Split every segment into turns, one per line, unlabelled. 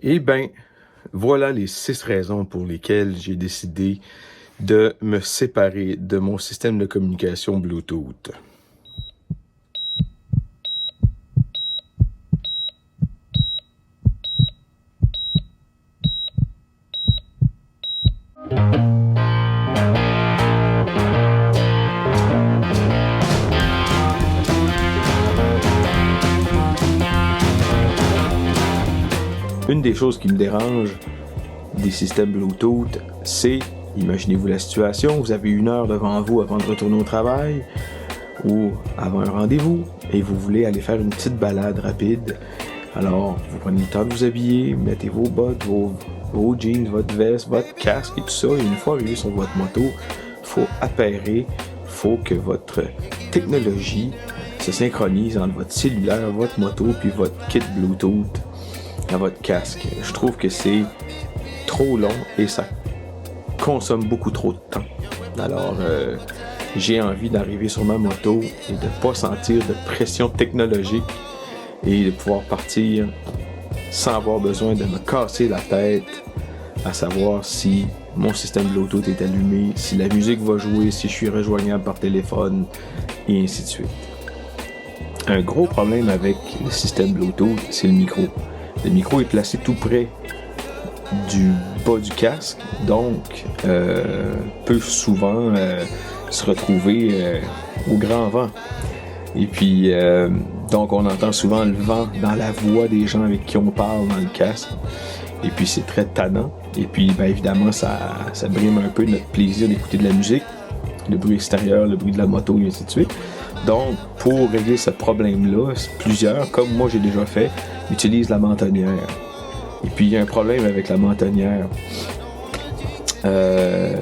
Eh bien, voilà les 6 raisons pour lesquelles j'ai décidé de me séparer de mon système de communication Bluetooth. Une des choses qui me dérange des systèmes Bluetooth, c'est, imaginez-vous la situation, vous avez 1 heure devant vous avant de retourner au travail ou avant un rendez-vous et vous voulez aller faire une petite balade rapide. Alors, vous prenez le temps de vous habiller, mettez vos bottes, vos jeans, votre veste, votre casque et tout ça. Et une fois arrivé sur votre moto, il faut appairer, il faut que votre technologie se synchronise entre votre cellulaire, votre moto puis votre kit Bluetooth à votre casque. Je trouve que c'est trop long et ça consomme beaucoup trop de temps. Alors, j'ai envie d'arriver sur ma moto et de ne pas sentir de pression technologique et de pouvoir partir sans avoir besoin de me casser la tête à savoir si mon système Bluetooth est allumé, si la musique va jouer, si je suis rejoignable par téléphone et ainsi de suite. Un gros problème avec le système Bluetooth, c'est le micro. Le micro est placé tout près du bas du casque, donc peut souvent se retrouver au grand vent. Et puis, donc on entend souvent le vent dans la voix des gens avec qui on parle dans le casque. Et puis c'est très tannant. Et puis, ben, évidemment, ça brime un peu notre plaisir d'écouter de la musique, le bruit extérieur, le bruit de la moto, et ainsi de suite. Donc, pour régler ce problème-là, plusieurs, comme moi j'ai déjà fait, utilisent la mentonnière. Et puis, il y a un problème avec la mentonnière. La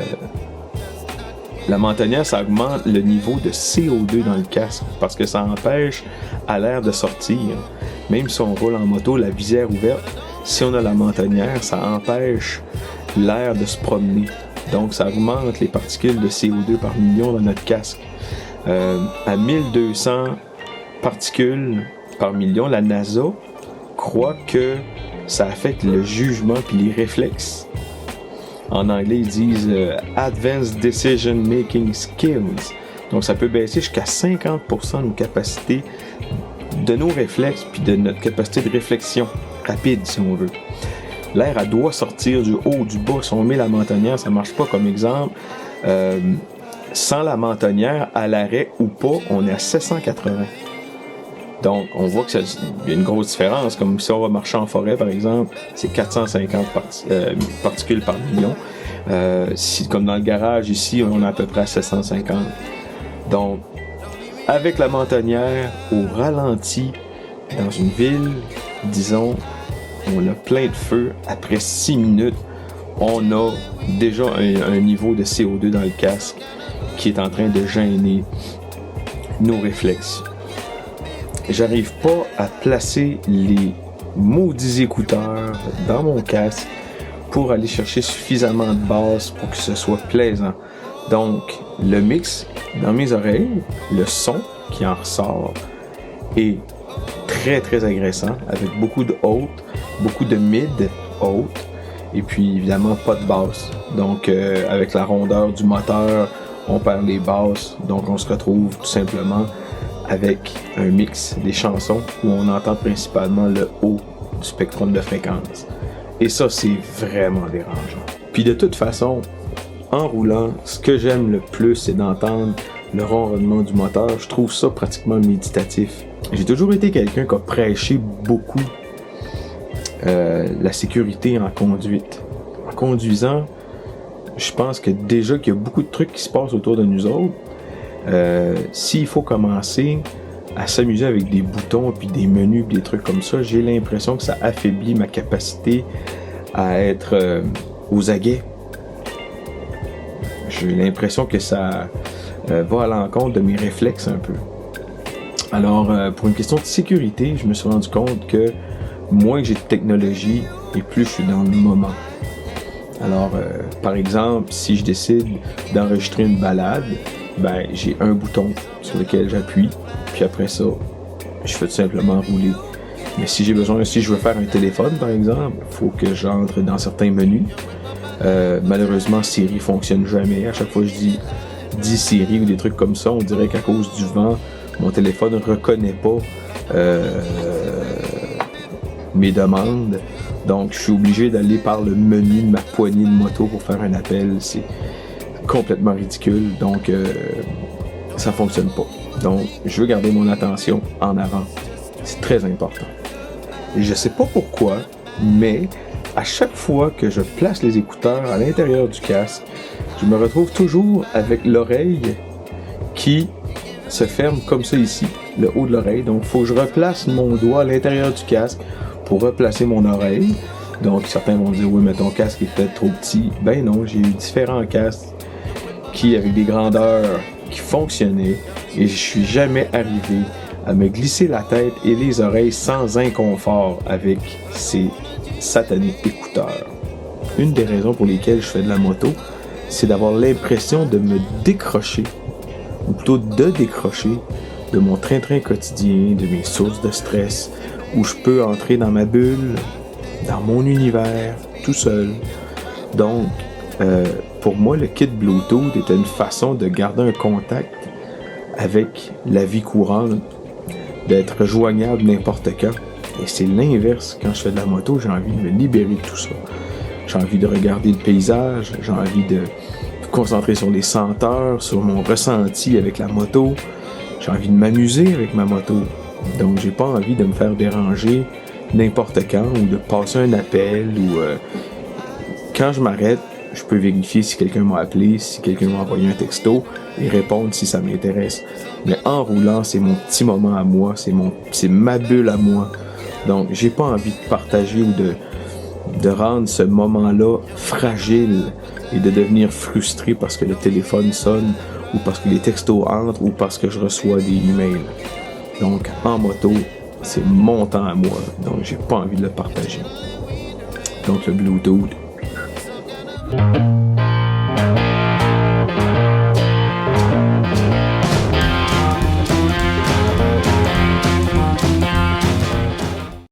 mentonnière, ça augmente le niveau de CO2 dans le casque parce que ça empêche à l'air de sortir. Même si on roule en moto, la visière ouverte, si on a la mentonnière, ça empêche l'air de se promener. Donc, ça augmente les particules de CO2 par million dans notre casque. À 1200 particules par million, la NASA croit que ça affecte le jugement puis les réflexes. En anglais, ils disent Advanced Decision Making Skills. Donc, ça peut baisser jusqu'à 50% de nos capacités, de nos réflexes, puis de notre capacité de réflexion rapide, si on veut. L'air, elle doit sortir du haut, du bas. Si on met la mentonnière, ça marche pas. Comme exemple, sans la mentonnière, à l'arrêt ou pas, on est à 780. Donc, on voit qu'il y a une grosse différence. Comme si on va marcher en forêt, par exemple, c'est 450 particules par million. Comme dans le garage, ici, on est à peu près à 750. Donc, avec la mentonnière, au ralenti, dans une ville, disons, on a plein de feu. Après 6 minutes, on a déjà un niveau de CO2 dans le casque qui est en train de gêner nos réflexes. J'arrive pas à placer les maudits écouteurs dans mon casque pour aller chercher suffisamment de basse pour que ce soit plaisant. Donc, le mix dans mes oreilles, le son qui en ressort est très très agressant avec beaucoup de haute, beaucoup de mid haute et puis évidemment pas de basse. Donc, avec la rondeur du moteur, on perd les basses, donc on se retrouve tout simplement avec un mix des chansons où on entend principalement le haut du spectrum de fréquence. Et ça, c'est vraiment dérangeant. Puis de toute façon, en roulant, ce que j'aime le plus, c'est d'entendre le ronronnement du moteur. Je trouve ça pratiquement méditatif. J'ai toujours été quelqu'un qui a prêché beaucoup la sécurité en conduite. En conduisant, je pense que déjà qu'il y a beaucoup de trucs qui se passent autour de nous autres. S'il faut commencer à s'amuser avec des boutons puis des menus puis des trucs comme ça, j'ai l'impression que ça affaiblit ma capacité à être aux aguets. J'ai l'impression que ça va à l'encontre de mes réflexes un peu. Alors, pour une question de sécurité, je me suis rendu compte que moins j'ai de technologie et plus je suis dans le moment. Alors, par exemple, si je décide d'enregistrer une balade, ben j'ai un bouton sur lequel j'appuie, puis après ça, je fais tout simplement rouler. Mais si je veux faire un téléphone par exemple, il faut que j'entre dans certains menus. Malheureusement, Siri fonctionne jamais. À chaque fois que je dis Siri ou des trucs comme ça, on dirait qu'à cause du vent, mon téléphone ne reconnaît pas mes demandes. Donc, je suis obligé d'aller par le menu de ma poignée de moto pour faire un appel. C'est complètement ridicule. Donc, ça fonctionne pas. Donc, je veux garder mon attention en avant. C'est très important. Et je sais pas pourquoi, mais à chaque fois que je place les écouteurs à l'intérieur du casque, je me retrouve toujours avec l'oreille qui se ferme comme ça ici, le haut de l'oreille. Donc, il faut que je replace mon doigt à l'intérieur du casque pour replacer mon oreille. Donc, certains vont dire, oui, mais ton casque est peut-être trop petit. Ben non, j'ai eu différents casques qui, avec des grandeurs qui fonctionnaient, et je suis jamais arrivé à me glisser la tête et les oreilles sans inconfort avec ces satanés écouteurs. Une des raisons pour lesquelles je fais de la moto, c'est d'avoir l'impression de me décrocher, ou plutôt de décrocher de mon train-train quotidien, de mes sources de stress, où je peux entrer dans ma bulle, dans mon univers, tout seul. Donc, pour moi, le kit Bluetooth était une façon de garder un contact avec la vie courante, d'être joignable n'importe quand. Et c'est l'inverse. Quand je fais de la moto, j'ai envie de me libérer de tout ça. J'ai envie de regarder le paysage, j'ai envie de me concentrer sur les senteurs, sur mon ressenti avec la moto. J'ai envie de m'amuser avec ma moto. Donc, j'ai pas envie de me faire déranger n'importe quand ou de passer un appel ou quand je m'arrête, je peux vérifier si quelqu'un m'a appelé, si quelqu'un m'a envoyé un texto et répondre si ça m'intéresse. Mais en roulant, c'est mon petit moment à moi, c'est ma bulle à moi. Donc, j'ai pas envie de partager ou de rendre ce moment-là fragile et de devenir frustré parce que le téléphone sonne ou parce que les textos entrent ou parce que je reçois des emails. Donc, en moto, c'est mon temps à moi. Donc, j'ai pas envie de le partager. Donc, le Bluetooth.